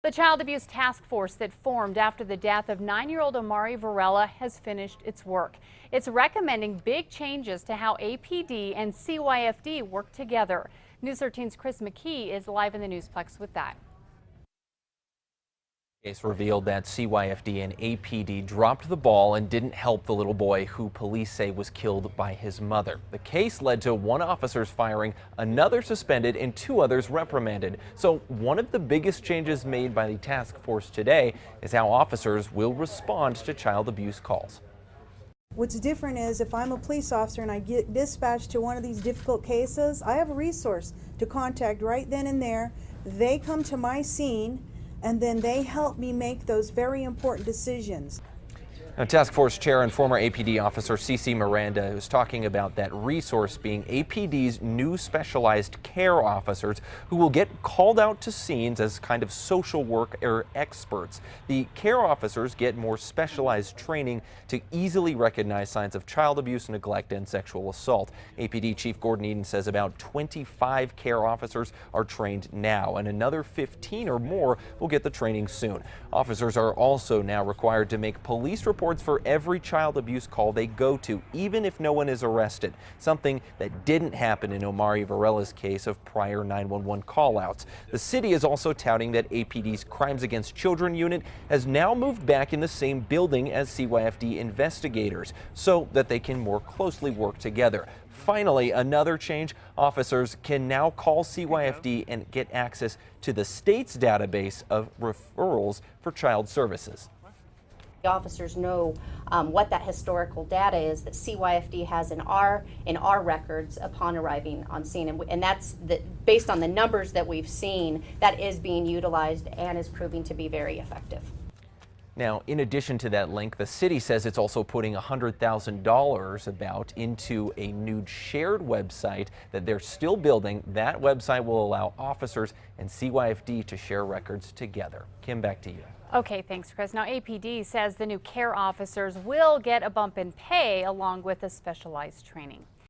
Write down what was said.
The Child Abuse Task Force that formed after the death of 9-year-old Omari Varela has finished its work. It's recommending big changes to how APD and CYFD work together. News 13's Chris McKee is live in the Newsplex with that. Case revealed that CYFD and APD dropped the ball and didn't help the little boy who police say was killed by his mother. The case led to one officer's firing, another suspended, and two others reprimanded. So one of the biggest changes made by the task force today is how officers will respond to child abuse calls. What's different is if I'm a police officer and I get dispatched to one of these difficult cases, I have a resource to contact right then and there. They come to my scene and then they help me make those very important decisions. Now, Task Force Chair and former APD officer CC Miranda is talking about that resource being APD's new specialized care officers who will get called out to scenes as kind of social work experts. The care officers get more specialized training to easily recognize signs of child abuse, neglect, and sexual assault. APD Chief Gordon Eden says about 25 care officers are trained now, and another 15 or more will get the training soon. Officers are also now required to make police reports for every child abuse call they go to, even if no one is arrested, something that didn't happen in Omari Varela's case of prior 911 callouts. The city is also touting that APD's Crimes Against Children unit has now moved back in the same building as CYFD investigators so that they can more closely work together. Finally, another change, officers can now call CYFD and get access to the state's database of referrals for child services. The officers know what that historical data is that CYFD has in our records upon arriving on scene, and that's based on the numbers that we've seen. That is being utilized and is proving to be very effective. Now, in addition to that link, the city says it's also putting $100,000 about into a new shared website that they're still building. That website will allow officers and CYFD to share records together. Kim, back to you. Okay, thanks, Chris. Now, APD says the new care officers will get a bump in pay along with the specialized training.